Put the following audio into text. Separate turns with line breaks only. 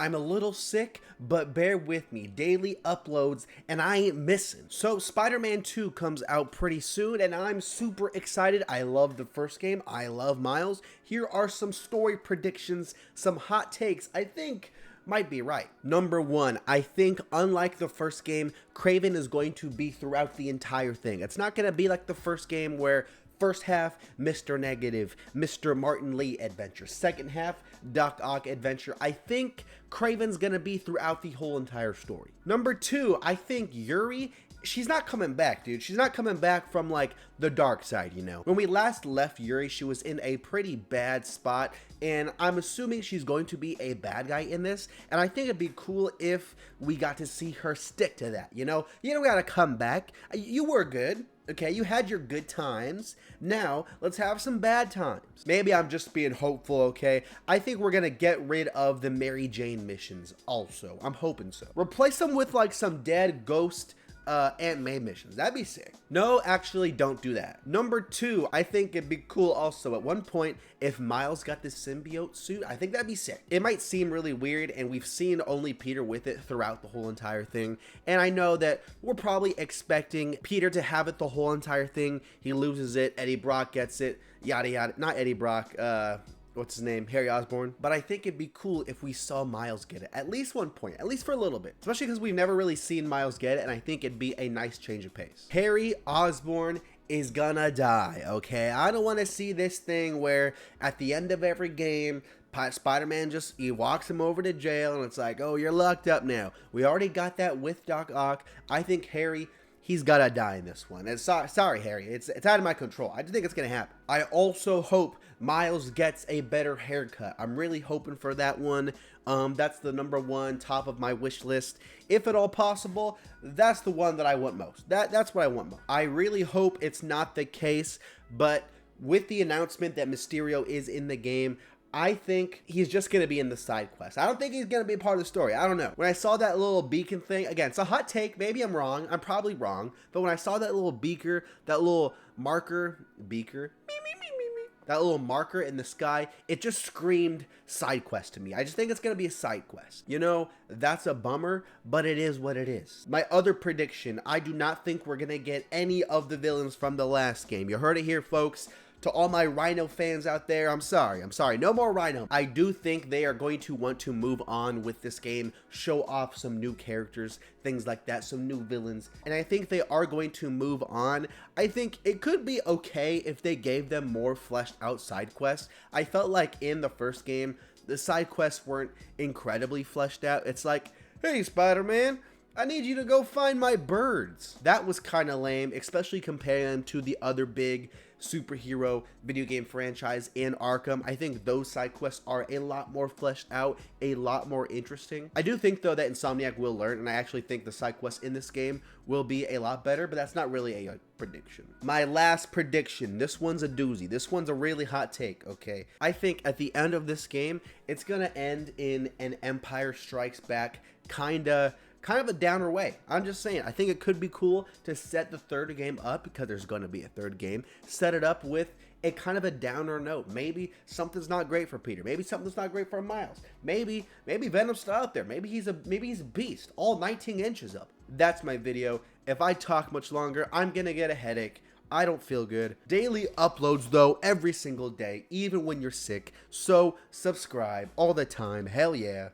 I'm a little sick, but bear with me. Daily uploads, and I ain't missing. So Spider-Man 2 comes out pretty soon, and I'm super excited. I love the first game. I love Miles. Here are some story predictions, some hot takes I think might be right. Number one, I think unlike the first game, Kraven is going to be throughout the entire thing. It's not going to be like the first game where first half, Mr. Negative, Mr. Martin Lee adventure. Second half, Doc Ock adventure. I think Kraven's gonna be throughout the whole entire story. Number two, I think Yuri, she's not coming back, dude. She's not coming back from like the dark side, you know. When we last left Yuri, she was in a pretty bad spot, and I'm assuming she's going to be a bad guy in this, and I think it'd be cool if we got to see her stick to that, you know? You don't gotta come back. You were good. Okay, you had your good times. Now, let's have some bad times. Maybe I'm just being hopeful, okay? I think we're gonna get rid of the Mary Jane missions also. I'm hoping so. Replace them with like some dead ghost Aunt May missions. That'd be sick. No, actually don't do that. Number two, I think it'd be cool also at one point if Miles got this symbiote suit. I think that'd be sick. It might seem really weird, and we've seen only Peter with it throughout the whole entire thing, and I know that we're probably expecting Peter to have it the whole entire thing. He loses it, Eddie Brock gets it, yada yada. Not Eddie Brock, what's his name? Harry Osborn. But I think it'd be cool if we saw Miles get it at least one point, at least for a little bit, especially because we've never really seen Miles get it, and I think it'd be a nice change of pace. Harry Osborn is gonna die, okay? I don't want to see this thing where at the end of every game, Spider-Man he walks him over to jail, and it's like, oh, you're locked up now. We already got that with Doc Ock. I think Harry, he's gotta die in this one. And sorry, Harry, it's out of my control. I just think it's gonna happen. I also hope Miles gets a better haircut. I'm really hoping for that one. That's the number one top of my wish list. If at all possible, that's the one that I want most. That's what I want most. I really hope it's not the case, but with the announcement that Mysterio is in the game, I think he's just going to be in the side quest. I don't think he's going to be a part of the story. I don't know. When I saw that little beacon thing, again, it's a hot take. Maybe I'm wrong. I'm probably wrong. But when I saw that little beaker, that little marker, that little marker in the sky, it just screamed side quest to me. I just think it's going to be a side quest. You know, that's a bummer, but it is what it is. My other prediction, I do not think we're going to get any of the villains from the last game. You heard it here, folks. To all my Rhino fans out there, I'm sorry. No more Rhino. I do think they are going to want to move on with this game, show off some new characters, things like that, some new villains, and I think they are going to move on. I think it could be okay if they gave them more fleshed out side quests. I felt like in the first game, the side quests weren't incredibly fleshed out. It's like, hey, Spider-Man, I need you to go find my birds. That was kind of lame, especially comparing them to the other big superhero video game franchise in Arkham. I think those side quests are a lot more fleshed out, a lot more interesting. I do think though that Insomniac will learn, and I actually think the side quests in this game will be a lot better, but that's not really a prediction. My last prediction, this one's a doozy. This one's a really hot take, okay? I think at the end of this game, it's gonna end in an Empire Strikes Back kind of a downer way. I'm just saying, I think it could be cool to set the third game up, because there's going to be a third game, set it up with a kind of a downer note. Maybe something's not great for Peter. Maybe something's not great for Miles. Maybe Venom's still out there. Maybe he's a beast, all 19 inches up. That's my video. If I talk much longer, I'm gonna get a headache. I don't feel good. Daily uploads though, every single day, even when you're sick. So subscribe all the time. Hell yeah.